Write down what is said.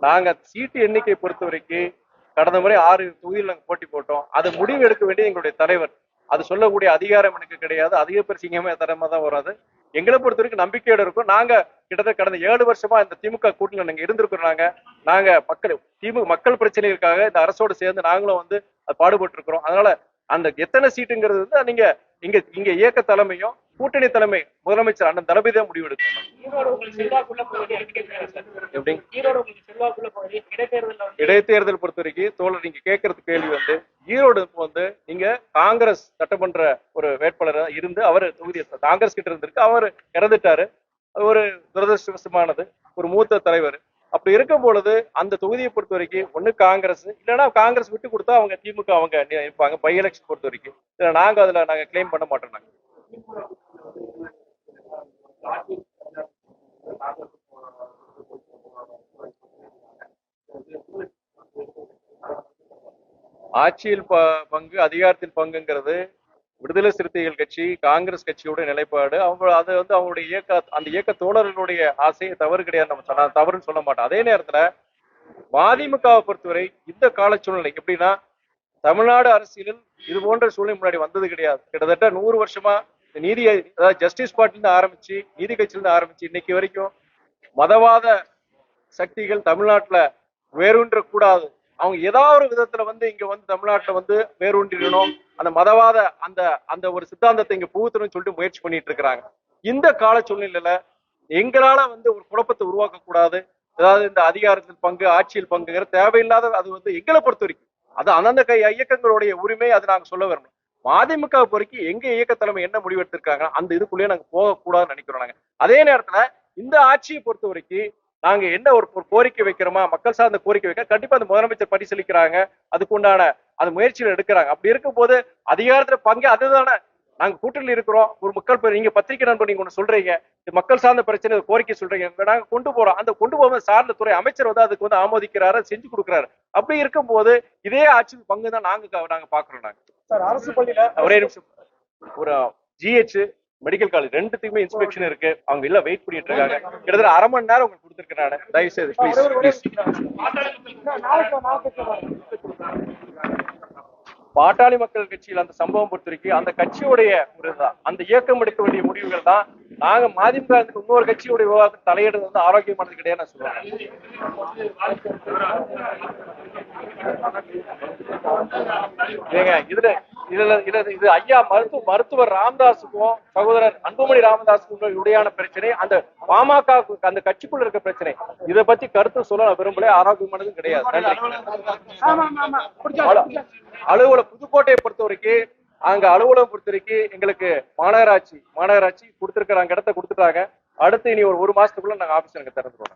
நாங்க சீட்டு எண்ணிக்கை பொறுத்த வரைக்கும் கடந்த முறை 6 தொகுதியில் நாங்கள் போட்டி போட்டோம். அது முடிவு எடுக்க வேண்டிய எங்களுடைய தலைவர். அது சொல்லக்கூடிய அதிகாரம் எனக்கு கிடையாது. அதிக பரிசீகமே தரமா தான் வராது. எங்களை பொறுத்த வரைக்கும் நம்பிக்கையோட இருக்கும். நாங்க கிட்டத்தட்ட கடந்த 7 வருஷமா இந்த திமுக கூட்டணியில் நாங்க இருந்திருக்கிறோம். நாங்க மக்கள் பிரச்சனைகளுக்காக இந்த அரசோடு சேர்ந்து நாங்களும் வந்து பாடுபட்டு இருக்கிறோம். அதனால அந்த எத்தனை சீட்டுங்கிறது வந்து நீங்க இங்க இயக்க தலைமையும் கூட்டணி தலைமை முதலமைச்சர் அண்ணன் தளபதி தான் முடிவு எடுக்கணும். இடைத்தேர்தல் பொறுத்த வரைக்கும் தோழர் நீங்க கேட்கறது கேள்வி வந்து ஈரோடு வந்து நீங்க காங்கிரஸ் சட்டமன்ற ஒரு வேட்பாளர் இருந்து அவர் தொகுதி காங்கிரஸ் கிட்ட இருந்திருக்கு. அவர் இறந்துட்டாரு. ஒரு துரதிருஷ்டவசமானது. ஒரு மூத்த தலைவர். அப்படி இருக்கும் பொழுது அந்த தொகுதியை பொறுத்த வரைக்கும் ஒண்ணு காங்கிரஸ் இல்லைன்னா காங்கிரஸ் விட்டு கொடுத்தா அவங்க திமுக அவங்க இருப்பாங்க. பை எலெக்ஷன் பொறுத்த வரைக்கும் நாங்க கிளைம் பண்ண மாட்டோம். நாங்க ஆட்சியில் பங்கு அதிகாரத்தில் பங்குங்கிறது விடுதலை சிறுத்தைகள் கட்சி காங்கிரஸ் கட்சியோட நிலைப்பாடு. அது வந்து அவங்களுடைய அந்த இயக்க தோழர்களுடைய ஆசையை தவறு கிடையாது. நம்ம தவறுன்னு சொல்ல மாட்டோம். அதே நேரத்துல மதிமுகவை பொறுத்தவரை இந்த கால சூழ்நிலை எப்படின்னா தமிழ்நாடு அரசியலில் இது போன்ற சூழ்நிலை முன்னாடி வந்தது கிடையாது. கிட்டத்தட்ட 100 வருஷமா நீதி அதாவது ஜஸ்டிஸ் பார்ட்டில ஆரம்பிச்சு நீதி கட்சியிலிருந்து ஆரம்பிச்சு இன்னைக்கு வரைக்கும் மதவாத சக்திகள் தமிழ்நாட்டுல வேரூன்ற கூடாது. அவங்க ஏதாவது ஒரு விதத்துல வந்து இங்க வந்து தமிழ்நாட்டுல வந்து வேரூன்றிடணும். அந்த மதவாத அந்த ஒரு சித்தாந்தத்தை இங்க புகுத்தணும்னு சொல்லிட்டு முயற்சி பண்ணிட்டு இருக்கிறாங்க. இந்த கால சூழ்நிலையில எங்களால வந்து ஒரு குழப்பத்தை உருவாக்க கூடாது. அதாவது இந்த அதிகாரத்தில் பங்கு ஆட்சியில் பங்குங்கிற தேவையில்லாத அது வந்து எங்களை பொறுத்த வரைக்கும் அது அந்தந்த இயக்கங்களுடைய உரிமை. அதை நாங்க சொல்ல வரணும். மதிமுக பொறுக்கி எங்க இயக்க தலைமை என்ன முடிவெடுத்திருக்காங்க அந்த இதுக்குள்ளேயே நாங்க போகக்கூடாதுன்னு நினைக்கிறோம். நாங்க அதே நேரத்துல இந்த ஆட்சியை பொறுத்த வரைக்கும் நாங்க என்ன ஒரு கோரிக்கை வைக்கிறோமா மக்கள் சார்ந்த கோரிக்கை வைக்க கண்டிப்பா அந்த முதலமைச்சர் பரிசீலிக்கிறாங்க. அதுக்குண்டான அந்த முயற்சிகள் எடுக்கிறாங்க. அப்படி இருக்கும் போது அதிகாரத்துல பங்கு அதுதானே. நாங்க கூட்டணியில் இருக்கிறோம். ஒரு மக்கள் நீங்க பத்திரிகை நண்பர் நீங்க ஒண்ணு சொல்றீங்க மக்கள் சார்ந்த பிரச்சனை கோரிக்கை சொல்றீங்க. நாங்க கொண்டு போறோம். அந்த கொண்டு போகும்போது சார்ந்த துறை அமைச்சர் வந்து அதுக்கு வந்து ஆமோதிக்கிறாரு செஞ்சு கொடுக்குறாரு. அப்படி இருக்கும் போது இதே ஆட்சியில் பங்கு தான் நாங்க பாக்குறோம். நாங்க அரசு பள்ளியில ஒரே நிமிஷம் ஒரு ஜிஹெச் மெடிக்கல் காலேஜ் ரெண்டுத்துக்குமே இன்ஸ்பெக்ஷன் இருக்கு. அவங்க இல்ல வெயிட் பண்ணிட்டு இருக்காங்க. கிட்டத்தட்ட அரை மணி நேரம் உங்களுக்கு கொடுத்துருக்கேன். நான் தயவு செய்து ப்ளீஸ் பாட்டாளி மக்கள் கட்சியில் அந்த சம்பவம் பொறுத்திருக்கு அந்த கட்சியுடைய ஒரு அந்த இயக்கம் எடுக்க வேண்டிய முடிவுகள் தான். நாங்க மதிமுக இன்னொரு கட்சியுடைய விவாதத்தை தலையிடுறது வந்து ஆரோக்கியமானது கிடையாது நான் சொல்லுவேன். இது ஐயா மருத்துவர் ராமதாஸுக்கும் சகோதரர் அன்புமணி ராமதாஸுக்கும் இடையான பிரச்சனை. அந்த பாமக அந்த கட்சிக்குள்ள இருக்க பிரச்சனை. இதை பத்தி கருத்து சொல்ல விரும்பல. ஆரோக்கியமானதும் கிடையாது. அலுவலகம் புதுக்கோட்டையை பொறுத்த வரைக்கும் அங்க அலுவலகம் பொறுத்த வரைக்கும் எங்களுக்கு மாநகராட்சி கொடுத்திருக்கிற இடத்த கொடுத்துட்டாங்க. அடுத்து இனி ஒரு மாசத்துக்குள்ள நாங்க ஆபீஸ் எனக்கு திறந்துருவோம்.